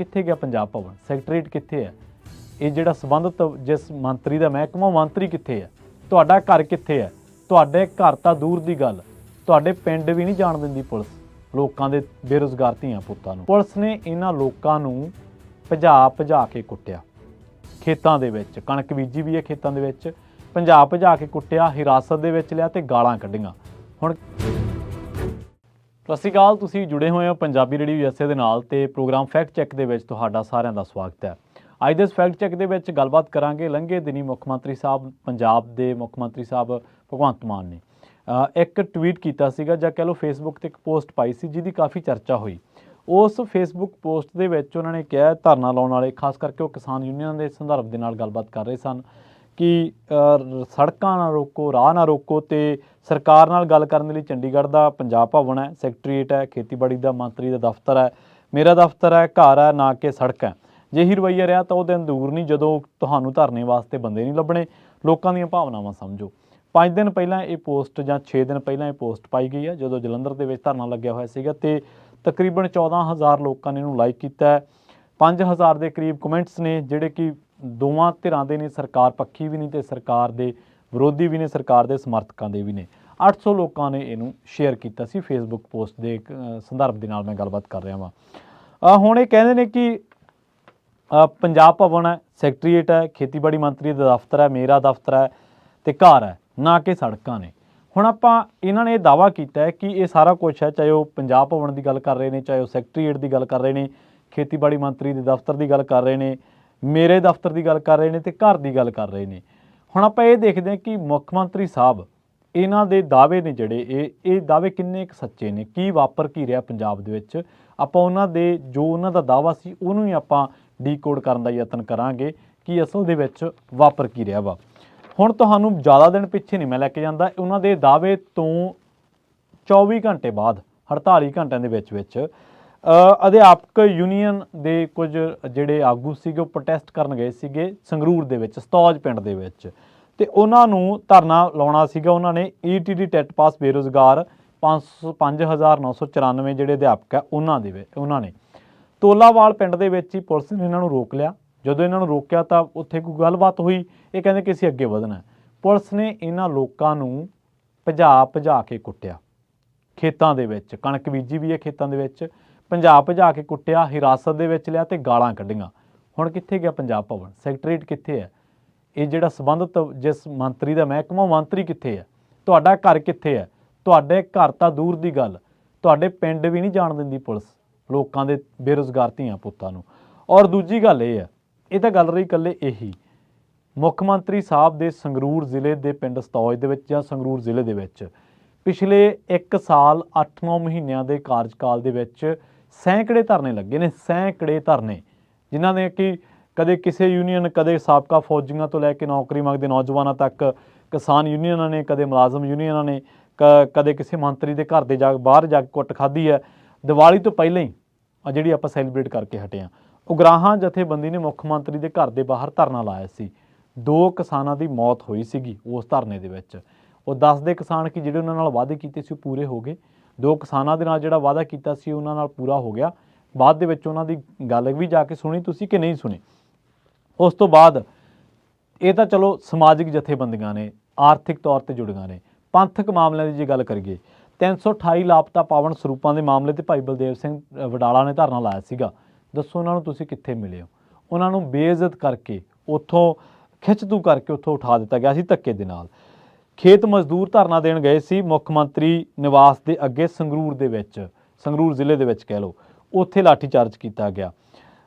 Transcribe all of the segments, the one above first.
कित्थे गया पंजाब भवन, सैकटरीएट कित्थे है, ये जिहड़ा संबंधित जिस मंत्री का महकमा मंत्री कित्थे है, तुहाडा घर कित्थे है, तुहाडे घर तां दूर दी गल, तुहाडे पिंड भी नहीं जाण दिंदी पुलिस लोकां दे बेरोज़गार धीआं पुत्तां नूं। पुलिस ने इन्हां लोकां नूं भजा भजा के कुੱਟਿਆ खेतां दे विच, कणक बीजी भी है खेतां दे विच, भजा भजा के कुੱਟਿਆ, हिरासत दे विच लिया ते गालां कढीਆਂ। हुण सत श्री अकाल, तुसीं जुड़े हुए हो पंजाबी रेडियो USA दे नाल ते प्रोग्राम फैक्ट चैक दे विच तुहाडा सारिਆਂ दा स्वागत है। अज दे इस फैक्ट चैक दे विच गलबात करांगे लंघे दिनी मुख मंत्री साहब पंजाब दे मुख मंत्री साहब भगवंत मान ने एक ट्वीट कीता सीगा जां कह लो फेसबुक ते एक पोस्ट पाई सी जिहदी काफ़ी चर्चा हुई। उस फेसबुक पोस्ट दे विच उन्हां ने कहा धरना लाउण वाले खास करके वो किसान यूनियन के संदर्भ दे नाल गलबात कर रहे सन कि सड़कां ना रोको, राह ना रोको, तो सरकार नाल गल करन लई चंडीगढ़ दा पंजाब भवन है, सैकटरीएट है, खेतीबाड़ी दा मंत्री दा दफ्तर है, मेरा दफ्तर है, घर है, ना कि सड़क है। जे ही रवैया रहा तो वो दिन दूर नहीं जदों तुहानूं धरने वास्ते बंदे नहीं लभणे, लोकां दीआं भावनावां समझो। 5 दिन पहलां ये पोस्ट जां 6 दिन पहलां ये पोस्ट पाई गई है जदों जलंधर दे विच धरना लग्या होया सीगा ते तकरीबन 14,000 लोगों ने इहनूं लाइक कीता है। 5,000 के करीब कमेंट्स ने जिहड़े कि दोवां धिरां दे ने, सरकार पक्षी भी नहीं ते सरकार दे विरोधी भी ने, सरकार दे समर्थकां दे भी ने। 800 लोगों ने इहनूं शेयर कीता सी फेसबुक पोस्ट दे संदर्भ दे नाल मैं गलबात कर रहा वां। हुण ये कहंदे ने कि पंजाब भवन है, सैकटरीएट है, खेतीबाड़ी मंत्री का दफ्तर है, मेरा दफ्तर है ते घर है, ना कि सड़कां ने। हुण आपां इन्हां ने दावा कीता है कि ये सारा कुछ है, चाहे वो पंजाब भवन की गल कर रहे हैं, चाहे वो सैकटरीएट की गल कर रहे हैं, खेतीबाड़ी मंत्री के दफ्तर की गल कर रहे हैं, मेरे दफ्तर की गल कर रहे हैं, तो घर की गल कर रहे हैं। हुण आपां ये देखते हैं कि मुख मंत्री साहब इन्हां दे दावे ने जिहड़े ये दावे किन्ने क सच्चे ने, की वापर की रहा पंजाब दे विच, आपां उन्हां दे जो उन्हां दा दावा सी उहनूं ही आपां ਡੀਕੋਡ ਕਰਨ ਦਾ ਯਤਨ ਕਰਾਂਗੇ ਕਿ ਅਸਲ ਦੇ ਵਿੱਚ ਵਾਪਰ ਕੀ ਰਿਹਾ ਵਾ। ਹੁਣ ਤੁਹਾਨੂੰ ਜ਼ਿਆਦਾ ਦਿਨ ਪਿੱਛੇ ਨਹੀਂ ਮੈਂ ਲੈ ਕੇ ਜਾਂਦਾ, ਉਹਨਾਂ ਦੇ ਦਾਅਵੇ ਤੋਂ 24 ਘੰਟੇ ਬਾਅਦ 48 ਘੰਟਿਆਂ ਦੇ ਵਿੱਚ ਅਧਿਆਪਕ ਯੂਨੀਅਨ ਦੇ ਕੁਝ ਜਿਹੜੇ ਆਗੂ ਸੀਗੇ ਉਹ ਪ੍ਰੋਟੈਸਟ ਕਰਨ ਗਏ ਸੀਗੇ ਸੰਗਰੂਰ ਦੇ ਵਿੱਚ, ਸਤੌਜ ਪਿੰਡ ਦੇ ਵਿੱਚ, ਤੇ ਉਹਨਾਂ ਨੂੰ ਧਰਨਾ ਲਾਉਣਾ ਸੀਗਾ। ਉਹਨਾਂ ਨੇ ETT ਟੈਟ ਪਾਸ ਬੇਰੁਜ਼ਗਾਰ 5,994 ਜਿਹੜੇ ਅਧਿਆਪਕ ਆ ਉਹਨਾਂ ਨੇ ਤੋਲਾਵਾਲ ਪਿੰਡ ਦੇ ਵਿੱਚ ਹੀ ਪੁਲਿਸ ਨੇ ਇਹਨਾਂ ਨੂੰ ਰੋਕ ਲਿਆ। ਜਦੋਂ ਇਹਨਾਂ ਨੂੰ ਰੋਕਿਆ ਤਾਂ ਉੱਥੇ ਕੋਈ ਗੱਲਬਾਤ ਹੋਈ, ਇਹ ਕਹਿੰਦੇ ਕਿ ਅਸੀਂ ਅੱਗੇ ਵਧਣਾ। ਪੁਲਿਸ ਨੇ ਇਹਨਾਂ ਲੋਕਾਂ ਨੂੰ ਭਜਾ ਕੇ ਕੁੱਟਿਆ ਖੇਤਾਂ ਦੇ ਵਿੱਚ, ਕਣਕ ਬੀਜੀ ਵੀ ਹੈ ਖੇਤਾਂ ਦੇ ਵਿੱਚ, ਭਜਾ ਕੇ ਕੁੱਟਿਆ, ਹਿਰਾਸਤ ਦੇ ਵਿੱਚ ਲਿਆ ਤੇ ਗਾਲਾਂ ਕੱਢੀਆਂ। ਹੁਣ ਕਿੱਥੇ ਗਿਆ पंजाब ਭਵਨ, ਸੈਕਟਰੀਏਟ ਕਿੱਥੇ ਹੈ, ਇਹ ਜਿਹੜਾ ਸੰਬੰਧਿਤ ਜਿਸ ਮੰਤਰੀ ਦਾ ਮਹਿਕਮਾ ਮੰਤਰੀ ਕਿੱਥੇ ਹੈ, ਤੁਹਾਡਾ ਘਰ ਕਿੱਥੇ ਹੈ, ਤੁਹਾਡੇ ਘਰ ਤਾਂ ਦੂਰ ਦੀ ਗੱਲ, ਤੁਹਾਡੇ ਪਿੰਡ ਵੀ ਨਹੀਂ ਜਾਣ ਦਿੰਦੀ ਪੁਲਿਸ ਲੋਕਾਂ ਦੇ ਬੇਰੁਜ਼ਗਾਰ ਧੀਆਂ ਪੁੱਤਾਂ ਨੂੰ। ਔਰ ਦੂਜੀ ਗੱਲ ਇਹ ਹੈ, ਇਹ ਤਾਂ ਗੱਲ ਰਹੀ ਇਕੱਲੇ ਇਹੀ ਮੁੱਖ ਮੰਤਰੀ ਸਾਹਿਬ ਦੇ ਸੰਗਰੂਰ ਜ਼ਿਲ੍ਹੇ ਦੇ ਪਿੰਡ ਸਤੌਜ ਦੇ ਵਿੱਚ ਜਾਂ ਸੰਗਰੂਰ ਜ਼ਿਲ੍ਹੇ ਦੇ ਵਿੱਚ ਪਿਛਲੇ 1 ਸਾਲ 8-9 ਮਹੀਨਿਆਂ ਦੇ ਕਾਰਜਕਾਲ ਦੇ ਵਿੱਚ ਸੈਂਕੜੇ ਧਰਨੇ ਲੱਗੇ ਨੇ, ਸੈਂਕੜੇ ਧਰਨੇ, ਜਿਨ੍ਹਾਂ ਨੇ ਕਿ ਕਦੇ ਕਿਸੇ ਯੂਨੀਅਨ, ਕਦੇ ਸਾਬਕਾ ਫੌਜੀਆਂ ਤੋਂ ਲੈ ਕੇ ਨੌਕਰੀ ਮੰਗਦੇ ਨੌਜਵਾਨਾਂ ਤੱਕ, ਕਿਸਾਨ ਯੂਨੀਅਨਾਂ ਨੇ, ਕਦੇ ਮੁਲਾਜ਼ਮ ਯੂਨੀਅਨਾਂ ਨੇ, ਕਦੇ ਕਿਸੇ ਮੰਤਰੀ ਦੇ ਘਰ ਦੇ ਬਾਹਰ ਜਾ ਕੇ ਕੁੱਟ ਖਾਧੀ ਹੈ। ਦੀਵਾਲੀ ਤੋਂ ਪਹਿਲਾਂ ਹੀ ਜਿਹੜੀ ਆਪਾਂ ਸੈਲੀਬ੍ਰੇਟ ਕਰਕੇ ਹਟੇ ਹਾਂ, ਉਗਰਾਹਾਂ ਜਥੇਬੰਦੀ ਨੇ ਮੁੱਖ ਮੰਤਰੀ ਦੇ ਘਰ ਦੇ ਬਾਹਰ ਧਰਨਾ ਲਾਇਆ ਸੀ। 2 ਕਿਸਾਨਾਂ ਦੀ ਮੌਤ ਹੋਈ ਸੀਗੀ ਉਸ ਧਰਨੇ ਦੇ ਵਿੱਚ। ਉਹ ਦੱਸਦੇ ਕਿਸਾਨ ਕਿ ਜਿਹੜੇ ਉਹਨਾਂ ਨਾਲ ਵਾਅਦੇ ਕੀਤੇ ਸੀ ਉਹ ਪੂਰੇ ਹੋ ਗਏ। 2 ਕਿਸਾਨਾਂ ਦੇ ਨਾਲ ਜਿਹੜਾ ਵਾਅਦਾ ਕੀਤਾ ਸੀ ਉਹਨਾਂ ਨਾਲ ਪੂਰਾ ਹੋ ਗਿਆ। ਬਾਅਦ ਦੇ ਵਿੱਚ ਉਹਨਾਂ ਦੀ ਗੱਲ ਵੀ ਜਾ ਕੇ ਸੁਣੀ ਤੁਸੀਂ ਕਿ ਨਹੀਂ ਸੁਣੀ। ਉਸ ਤੋਂ ਬਾਅਦ ਇਹ ਤਾਂ ਚਲੋ ਸਮਾਜਿਕ ਜਥੇਬੰਦੀਆਂ ਨੇ, ਆਰਥਿਕ ਤੌਰ 'ਤੇ ਜੁੜੀਆਂ ਨੇ। ਪੰਥਕ ਮਾਮਲਿਆਂ ਦੀ ਜੇ ਗੱਲ ਕਰੀਏ, 328 ਲਾਪਤਾ ਪਾਵਨ ਸਰੂਪਾਂ ਦੇ ਮਾਮਲੇ ਤੇ ਭਾਈ ਬਲਦੇਵ ਸਿੰਘ ਵਡਾਲਾ ਨੇ ਧਰਨਾ ਲਾਇਆ ਸੀਗਾ। ਦੱਸੋ ਉਹਨਾਂ ਨੂੰ ਤੁਸੀਂ ਕਿੱਥੇ ਮਿਲੇ ਹੋ? ਉਹਨਾਂ ਨੂੰ ਬੇਇੱਜ਼ਤ ਕਰਕੇ ਉੱਥੋਂ ਖਿੱਚ ਤੂ ਕਰਕੇ ਉੱਥੋਂ ਉਠਾ ਦਿੱਤਾ ਗਿਆ ਸੀ ਧੱਕੇ ਦੇ ਨਾਲ। ਖੇਤ ਮਜ਼ਦੂਰ ਧਰਨਾ ਦੇਣ ਗਏ ਸੀ ਮੁੱਖ ਮੰਤਰੀ ਨਿਵਾਸ ਦੇ ਅੱਗੇ ਸੰਗਰੂਰ ਦੇ ਵਿੱਚ, ਸੰਗਰੂਰ ਜ਼ਿਲ੍ਹੇ ਦੇ ਵਿੱਚ ਕਹਿ ਲਓ, ਉੱਥੇ ਲਾਠੀਚਾਰਜ ਕੀਤਾ ਗਿਆ।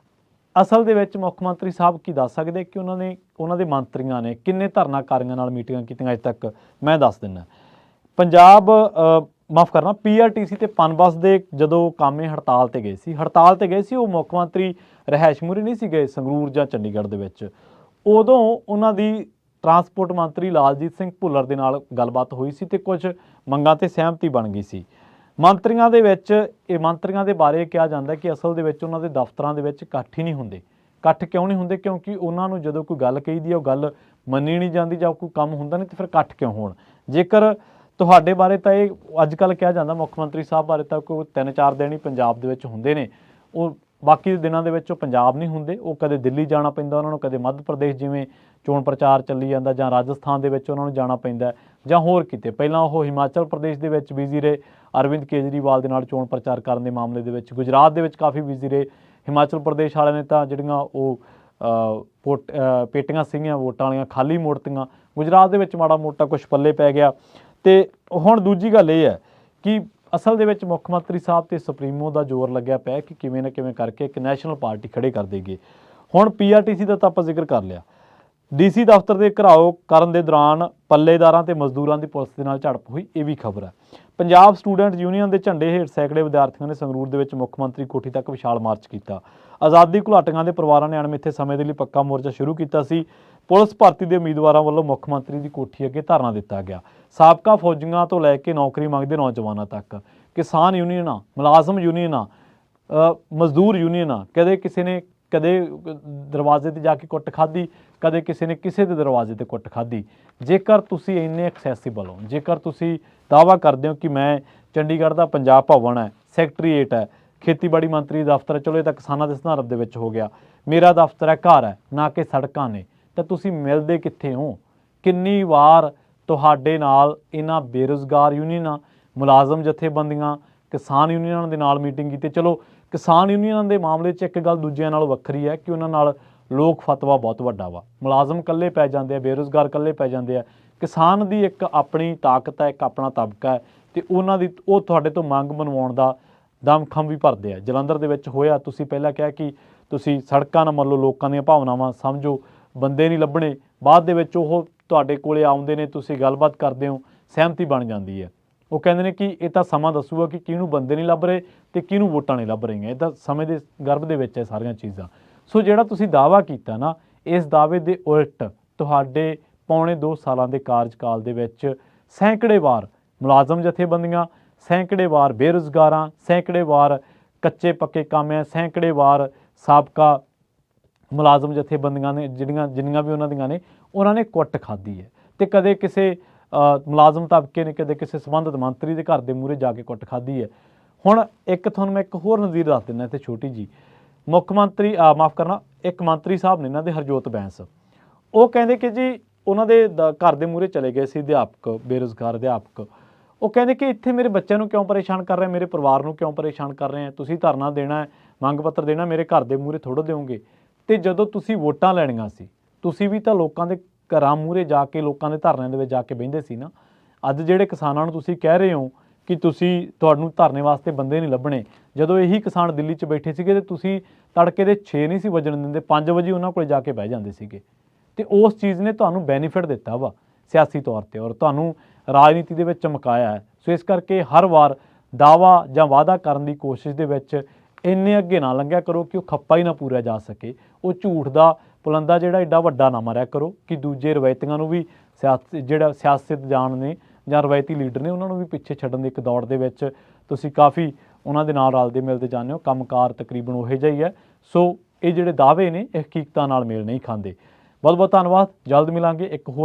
ਅਸਲ ਦੇ ਵਿੱਚ ਮੁੱਖ ਮੰਤਰੀ ਸਾਹਿਬ ਕੀ ਦੱਸ ਸਕਦੇ ਕਿ ਉਹਨਾਂ ਦੇ ਮੰਤਰੀਆਂ ਨੇ ਕਿੰਨੇ ਧਰਨਾਕਾਰੀਆਂ ਨਾਲ ਮੀਟਿੰਗਾਂ ਕੀਤੀਆਂ ਅੱਜ ਤੱਕ? ਮੈਂ ਦੱਸ ਦਿੰਦਾ। ਪੰਜਾਬ ਮਾਫ ਕਰਨਾ PRTC ਤੇ ਪਨਬਸ ਦੇ ਜਦੋਂ ਕਾਮੇ ਹੜਤਾਲ ਤੇ ਗਏ ਸੀ ਉਹ ਮੁੱਖ ਮੰਤਰੀ ਰਿਹਾਇਸ਼ ਮੂਹਰੇ ਨਹੀਂ ਸੀ ਗਏ ਸੰਗਰੂਰ ਜਾਂ ਚੰਡੀਗੜ੍ਹ ਦੇ ਵਿੱਚ। ਉਦੋਂ ਉਹਨਾਂ ਦੀ ਟਰਾਂਸਪੋਰਟ ਮੰਤਰੀ ਲਾਲਜੀਤ ਸਿੰਘ ਭੁੱਲਰ ਦੇ ਨਾਲ ਗੱਲਬਾਤ ਹੋਈ ਸੀ ਤੇ ਕੁਝ ਮੰਗਾਂ ਤੇ ਸਹਿਮਤੀ ਬਣ ਗਈ ਸੀ। ਮੰਤਰੀਆਂ ਦੇ ਵਿੱਚ ਇਹ ਮੰਤਰੀਆਂ ਦੇ ਬਾਰੇ ਕਿਹਾ ਜਾਂਦਾ ਕਿ ਅਸਲ ਦੇ ਵਿੱਚ ਉਹਨਾਂ ਦੇ ਦਫ਼ਤਰਾਂ ਦੇ ਵਿੱਚ ਇਕੱਠ ਹੀ ਨਹੀਂ ਹੁੰਦੇ। ਇਕੱਠ ਕਿਉਂ ਨਹੀਂ ਹੁੰਦੇ? ਕਿਉਂਕਿ ਉਹਨਾਂ ਨੂੰ ਜਦੋਂ ਕੋਈ ਗੱਲ ਕਹੀਦੀ ਹੈ ਉਹ ਗੱਲ ਮੰਨੀ ਨਹੀਂ ਜਾਂਦੀ ਜਾਂ ਕੋਈ ਕੰਮ ਹੁੰਦਾ ਨਹੀਂ, ਤੇ ਫਿਰ ਇਕੱਠ ਕਿਉਂ ਹੋਣ? ਜੇਕਰ ਤੁਹਾਡੇ ਬਾਰੇ ਤਾਂ ਇਹ ਅੱਜ ਕੱਲ੍ਹ ਕਿਹਾ ਜਾਂਦਾ ਮੁੱਖ ਮੰਤਰੀ ਸਾਹਿਬ ਬਾਰੇ ਤਾਂ ਕੋਈ 3-4 ਦਿਨ ਹੀ ਪੰਜਾਬ ਦੇ ਵਿੱਚ ਹੁੰਦੇ ਨੇ, ਉਹ ਬਾਕੀ ਦੇ ਦਿਨਾਂ ਦੇ ਵਿੱਚ ਉਹ ਪੰਜਾਬ ਨਹੀਂ ਹੁੰਦੇ, ਉਹ ਕਦੇ ਦਿੱਲੀ ਜਾਣਾ ਪੈਂਦਾ ਉਹਨਾਂ ਨੂੰ, ਕਦੇ ਮੱਧ ਪ੍ਰਦੇਸ਼ ਜਿਵੇਂ ਚੋਣ ਪ੍ਰਚਾਰ ਚੱਲੀ ਜਾਂਦਾ, ਜਾਂ ਰਾਜਸਥਾਨ ਦੇ ਵਿੱਚ ਉਹਨਾਂ ਨੂੰ ਜਾਣਾ ਪੈਂਦਾ, ਜਾਂ ਹੋਰ ਕਿਤੇ। ਪਹਿਲਾਂ ਉਹ ਹਿਮਾਚਲ ਪ੍ਰਦੇਸ਼ ਦੇ ਵਿੱਚ ਬਿਜ਼ੀ ਰਹੇ ਅਰਵਿੰਦ ਕੇਜਰੀਵਾਲ ਦੇ ਨਾਲ ਚੋਣ ਪ੍ਰਚਾਰ ਕਰਨ ਦੇ ਮਾਮਲੇ ਦੇ ਵਿੱਚ, ਗੁਜਰਾਤ ਦੇ ਵਿੱਚ ਕਾਫੀ ਬਿਜ਼ੀ ਰਹੇ। ਹਿਮਾਚਲ ਪ੍ਰਦੇਸ਼ ਵਾਲਿਆਂ ਨੇ ਤਾਂ ਜਿਹੜੀਆਂ ਉਹ ਪੇਟੀਆਂ ਸੀਗੀਆਂ ਵੋਟਾਂ ਵਾਲੀਆਂ ਖਾਲੀ ਮੋੜਤੀਆਂ, ਗੁਜਰਾਤ ਦੇ ਵਿੱਚ ਮਾੜਾ ਮੋਟਾ ਕੁਛ ਪੱਲੇ ਪੈ ਗਿਆ। ਤੇ ਹੁਣ ਦੂਜੀ ਗੱਲ ਇਹ ਹੈ ਕਿ ਅਸਲ ਦੇ ਵਿੱਚ ਮੁੱਖ ਮੰਤਰੀ ਸਾਹਿਬ ਤੇ ਸੁਪਰੀਮੋ ਦਾ ਜ਼ੋਰ ਲੱਗਿਆ ਪਿਆ ਕਿ ਕਿਵੇਂ ਨਾ ਕਿਵੇਂ ਕਰਕੇ ਇੱਕ ਨੈਸ਼ਨਲ ਪਾਰਟੀ ਖੜੇ ਕਰ ਦੇਗੇ। ਹੁਣ ਪੀਆਰਟੀਸੀ ਦਾ ਤਾਂ ਆਪਾਂ ਜ਼ਿਕਰ ਕਰ ਲਿਆ, ਡੀਸੀ ਦਫ਼ਤਰ ਦੇ ਘਿਰਾਓ ਕਰਨ ਦੇ ਦੌਰਾਨ ਪੱਲੇਦਾਰਾਂ ਤੇ ਮਜ਼ਦੂਰਾਂ ਦੀ ਪੁਲਿਸ ਦੇ ਨਾਲ ਝੜਪ ਹੋਈ, ਇਹ ਵੀ ਖਬਰ ਹੈ। ਪੰਜਾਬ ਸਟੂਡੈਂਟ ਯੂਨੀਅਨ ਦੇ ਝੰਡੇ ਹੇਠ ਸੈਂਕੜੇ ਵਿਦਿਆਰਥੀਆਂ ਨੇ ਸੰਗਰੂਰ ਦੇ ਵਿੱਚ ਮੁੱਖ ਮੰਤਰੀ ਕੋਠੀ ਤੱਕ ਵਿਸ਼ਾਲ ਮਾਰਚ ਕੀਤਾ। ਆਜ਼ਾਦੀ ਘੁਲਾਟੀਆਂ ਦੇ ਪਰਿਵਾਰਾਂ ਨੇ ਅਣਮਿੱਥੇ ਸਮੇਂ ਦੇ ਲਈ ਪੱਕਾ ਮੋਰਚਾ ਸ਼ੁਰੂ ਕੀਤਾ ਸੀ। ਪੁਲਿਸ ਭਰਤੀ ਦੇ ਉਮੀਦਵਾਰਾਂ ਵੱਲੋਂ ਮੁੱਖ ਮੰਤਰੀ ਦੀ ਕੋਠੀ ਅੱਗੇ ਧਰਨਾ ਦਿੱਤਾ ਗਿਆ। ਸਾਬਕਾ ਫੌਜੀਆਂ ਤੋਂ ਲੈ ਕੇ ਨੌਕਰੀ ਮੰਗਦੇ ਨੌਜਵਾਨਾਂ ਤੱਕ, ਕਿਸਾਨ ਯੂਨੀਅਨਾਂ, ਮੁਲਾਜ਼ਮ ਯੂਨੀਅਨਾਂ, ਮਜ਼ਦੂਰ ਯੂਨੀਅਨਾਂ, ਕਦੇ ਕਿਸੇ ਨੇ ਕਦੇ ਦਰਵਾਜ਼ੇ ਤੇ ਜਾ ਕੇ ਕੁੱਟ ਖਾਧੀ, ਕਦੇ ਕਿਸੇ ਨੇ ਕਿਸੇ ਦੇ ਦਰਵਾਜ਼ੇ ਤੇ ਕੁੱਟ ਖਾਧੀ। ਜੇਕਰ ਤੁਸੀਂ ਇੰਨੇ ਐਕਸੈਸਿਬਲ ਹੋ, ਜੇਕਰ ਤੁਸੀਂ ਦਾਅਵਾ ਕਰਦੇ ਹੋ ਕਿ ਮੈਂ ਚੰਡੀਗੜ੍ਹ ਦਾ ਪੰਜਾਬ ਭਵਨ ਹੈ, ਸੈਕਟਰੀਏਟ ਹੈ, ਖੇਤੀਬਾੜੀ ਮੰਤਰੀ ਦਫ਼ਤਰ, ਚਲੋ ਇਹ ਤਾਂ ਕਿਸਾਨਾਂ ਦੇ ਸੰਦਰਭ ਦੇ ਵਿੱਚ ਹੋ ਗਿਆ, ਮੇਰਾ ਦਫ਼ਤਰ ਹੈ, ਘਰ ਹੈ, ਨਾ ਕਿ ਸੜਕਾਂ ਨੇ, ਤਾਂ ਤੁਸੀਂ ਮਿਲਦੇ ਕਿੱਥੇ ਹੋ? ਕਿੰਨੀ ਵਾਰ ਤੁਹਾਡੇ ਨਾਲ ਇਹਨਾਂ ਬੇਰੁਜ਼ਗਾਰ ਯੂਨੀਅਨਾਂ, ਮੁਲਾਜ਼ਮ ਜਥੇਬੰਦੀਆਂ, ਕਿਸਾਨ ਯੂਨੀਅਨਾਂ ਦੇ ਨਾਲ ਮੀਟਿੰਗ ਕੀਤੀ। ਚਲੋ ਕਿਸਾਨ ਯੂਨੀਅਨਾਂ ਦੇ ਮਾਮਲੇ 'ਚ ਇੱਕ ਗੱਲ ਦੂਜਿਆਂ ਨਾਲੋਂ ਵੱਖਰੀ ਹੈ ਕਿ ਉਹਨਾਂ ਨਾਲ ਲੋਕ ਫਤਵਾ ਬਹੁਤ ਵੱਡਾ ਵਾ, ਮੁਲਾਜ਼ਮ ਇਕੱਲੇ ਪੈ ਜਾਂਦੇ ਆ, ਬੇਰੁਜ਼ਗਾਰ ਇਕੱਲੇ ਪੈ ਜਾਂਦੇ ਆ। ਕਿਸਾਨ ਦੀ ਇੱਕ ਆਪਣੀ ਤਾਕਤ ਹੈ, ਇੱਕ ਆਪਣਾ ਤਬਕਾ ਹੈ, ਅਤੇ ਉਹਨਾਂ ਦੀ ਉਹ ਤੁਹਾਡੇ ਤੋਂ ਮੰਗ ਮਨਵਾਉਣ ਦਾ ਦਮਖਮ ਵੀ ਭਰਦੇ ਆ। ਜਲੰਧਰ ਦੇ ਵਿੱਚ ਹੋਇਆ, ਤੁਸੀਂ ਪਹਿਲਾਂ ਕਿਹਾ ਕਿ ਤੁਸੀਂ ਸੜਕਾਂ ਨਾ ਮੰਨ ਲਓ, ਲੋਕਾਂ ਦੀਆਂ ਭਾਵਨਾਵਾਂ ਸਮਝੋ, ਬੰਦੇ ਨਹੀਂ ਲੱਭਣੇ, ਬਾਅਦ ਦੇ ਵਿੱਚ ਉਹ ਤੁਹਾਡੇ ਕੋਲੇ ਆਉਂਦੇ ਨੇ, ਤੁਸੀਂ ਗੱਲਬਾਤ ਕਰਦੇ ਹੋ, ਸਹਿਮਤੀ ਬਣ ਜਾਂਦੀ ਹੈ। ਉਹ ਕਹਿੰਦੇ ਨੇ ਕਿ ਇਹ ਤਾਂ ਸਮਾਂ ਦੱਸੂਗਾ ਕਿ ਕਿਹਨੂੰ ਬੰਦੇ ਨਹੀਂ ਲੱਭ ਰਹੇ ਅਤੇ ਕਿਹਨੂੰ ਵੋਟਾਂ ਨਹੀਂ ਲੱਭ ਰਹੀਆਂ। ਇਹ ਤਾਂ ਸਮੇਂ ਦੇ ਗਰਭ ਦੇ ਵਿੱਚ ਹੈ ਸਾਰੀਆਂ ਚੀਜ਼ਾਂ। ਸੋ ਜਿਹੜਾ ਤੁਸੀਂ ਦਾਅਵਾ ਕੀਤਾ ਨਾ, ਇਸ ਦਾਅਵੇ ਦੇ ਉਲਟ ਤੁਹਾਡੇ ਪੌਣੇ 2 ਸਾਲਾਂ ਦੇ ਕਾਰਜਕਾਲ ਦੇ ਵਿੱਚ ਸੈਂਕੜੇ ਵਾਰ ਮੁਲਾਜ਼ਮ ਜਥੇਬੰਦੀਆਂ, ਸੈਂਕੜੇ ਵਾਰ ਬੇਰੁਜ਼ਗਾਰਾਂ, ਸੈਂਕੜੇ ਵਾਰ ਕੱਚੇ ਪੱਕੇ ਕਾਮਿਆਂ, ਸੈਂਕੜੇ ਵਾਰ ਸਾਬਕਾ ਮੁਲਾਜ਼ਮ ਜਥੇਬੰਦੀਆਂ ਨੇ ਜਿੰਨੀਆਂ ਵੀ ਉਹਨਾਂ ਦੀਆਂ ਨੇ, ਉਹਨਾਂ ਨੇ ਕੁੱਟ ਖਾਧੀ ਹੈ। ਅਤੇ ਕਦੇ ਕਿਸੇ ਮੁਲਾਜ਼ਮ ਤਬਕੇ ਨੇ ਕਦੇ ਕਿਸੇ ਸੰਬੰਧਿਤ ਮੰਤਰੀ ਦੇ ਘਰ ਦੇ ਮੂਹਰੇ ਜਾ ਕੇ ਕੁੱਟ ਖਾਧੀ ਹੈ। ਹੁਣ ਤੁਹਾਨੂੰ ਮੈਂ ਇੱਕ ਹੋਰ ਨਜ਼ੀਰ ਦੱਸ ਦਿੰਦਾ ਇੱਥੇ ਛੋਟੀ ਜੀ। ਮੁੱਖ ਮੰਤਰੀ ਮਾਫ਼ ਕਰਨਾ, ਇੱਕ ਮੰਤਰੀ ਸਾਹਿਬ ਨੇ ਇਹਨਾਂ ਦੇ, ਹਰਜੋਤ ਬੈਂਸ, ਉਹ ਕਹਿੰਦੇ ਕਿ ਜੀ ਉਹਨਾਂ ਦੇ ਘਰ ਦੇ ਮੂਹਰੇ ਚਲੇ ਗਏ ਸੀ ਅਧਿਆਪਕ, ਬੇਰੁਜ਼ਗਾਰ ਅਧਿਆਪਕ। ਉਹ ਕਹਿੰਦੇ ਕਿ ਇੱਥੇ ਮੇਰੇ ਬੱਚਿਆਂ ਨੂੰ ਕਿਉਂ ਪਰੇਸ਼ਾਨ ਕਰ ਰਹੇ, ਮੇਰੇ ਪਰਿਵਾਰ ਨੂੰ ਕਿਉਂ ਪਰੇਸ਼ਾਨ ਕਰ ਰਹੇ ਆ, ਤੁਸੀਂ ਧਰਨਾ ਦੇਣਾ ਹੈ, ਮੰਗ ਪੱਤਰ ਦੇਣਾ, ਮੇਰੇ ਘਰ ਦੇ ਮੂਹਰੇ ਥੋੜ੍ਹਾ ਦਿਓਗੇ। ਅਤੇ ਜਦੋਂ ਤੁਸੀਂ ਵੋਟਾਂ ਲੈਣੀਆਂ ਸੀ, ਤੁਸੀਂ ਵੀ ਤਾਂ ਲੋਕਾਂ ਦੇ ਘਰਾਂ ਮੂਹਰੇ ਜਾ ਕੇ, ਲੋਕਾਂ ਦੇ ਧਰਨਿਆਂ ਦੇ ਵਿੱਚ ਜਾ ਕੇ ਬਹਿੰਦੇ ਸੀ ਨਾ। ਅੱਜ ਜਿਹੜੇ ਕਿਸਾਨਾਂ ਨੂੰ ਤੁਸੀਂ ਕਹਿ ਰਹੇ ਹੋ ਕਿ ਤੁਹਾਨੂੰ ਧਰਨੇ ਵਾਸਤੇ ਬੰਦੇ ਨਹੀਂ ਲੱਭਣੇ, ਜਦੋਂ ਇਹੀ ਕਿਸਾਨ ਦਿੱਲੀ 'ਚ ਬੈਠੇ ਸੀਗੇ ਅਤੇ ਤੁਸੀਂ ਤੜਕੇ ਦੇ 6 ਨਹੀਂ ਸੀ ਵੱਜਣ ਦਿੰਦੇ, 5 ਵਜੇ ਉਹਨਾਂ ਕੋਲ ਜਾ ਕੇ ਬਹਿ ਜਾਂਦੇ ਸੀਗੇ। ਅਤੇ ਉਸ ਚੀਜ਼ ਨੇ ਤੁਹਾਨੂੰ ਬੈਨੀਫਿਟ ਦਿੱਤਾ ਵਾ ਸਿਆਸੀ ਤੌਰ 'ਤੇ, ਔਰ ਤੁਹਾਨੂੰ ਰਾਜਨੀਤੀ ਦੇ ਵਿੱਚ ਚਮਕਾਇਆ ਹੈ। ਸੋ ਇਸ ਕਰਕੇ ਹਰ ਵਾਰ ਦਾਅਵਾ ਜਾਂ ਵਾਅਦਾ ਕਰਨ ਦੀ ਕੋਸ਼ਿਸ਼ ਦੇ ਵਿੱਚ ਇੰਨੇ ਅੱਗੇ ਨਾ ਲੰਘਿਆ ਕਰੋ ਕਿ ਉਹ ਖੱਪਾ ਹੀ ਨਾ ਪੂਰਿਆ ਜਾ ਸਕੇ। ਉਹ ਝੂਠ ਦਾ ਪੁਲੰਦਾ ਜਿਹੜਾ ਏਡਾ ਵੱਡਾ ਨਾ ਮਾਰਿਆ ਕਰੋ ਕਿ ਦੂਜੇ ਰਵਾਇਤੀਆਂ ਨੂੰ ਵੀ ਸਿਆਸਤਦਾਨ ਨੇ ਜਾਂ ਰਵਾਇਤੀ ਲੀਡਰ ਨੇ, ਉਹਨਾਂ ਨੂੰ ਵੀ ਪਿੱਛੇ ਛੱਡਣ ਦੀ ਇੱਕ ਦੌੜ ਦੇ ਵਿੱਚ ਤੁਸੀਂ ਕਾਫੀ ਉਹਨਾਂ ਦੇ ਨਾਲ ਰਲਦੇ ਮਿਲਦੇ ਜਾਂਦੇ ਹੋ। ਕੰਮਕਾਰ ਤਕਰੀਬਨ ਉਹੋ ਜਿਹਾ ਹੀ ਹੈ। ਸੋ ਇਹ ਜਿਹੜੇ ਦਾਅਵੇ ਨੇ ਇਹ ਹਕੀਕਤਾਂ ਨਾਲ ਮੇਲ ਨਹੀਂ ਖਾਂਦੇ। ਬਹੁਤ ਬਹੁਤ ਧੰਨਵਾਦ। ਜਲਦ ਮਿਲਾਂਗੇ ਇੱਕ ਹੋਰ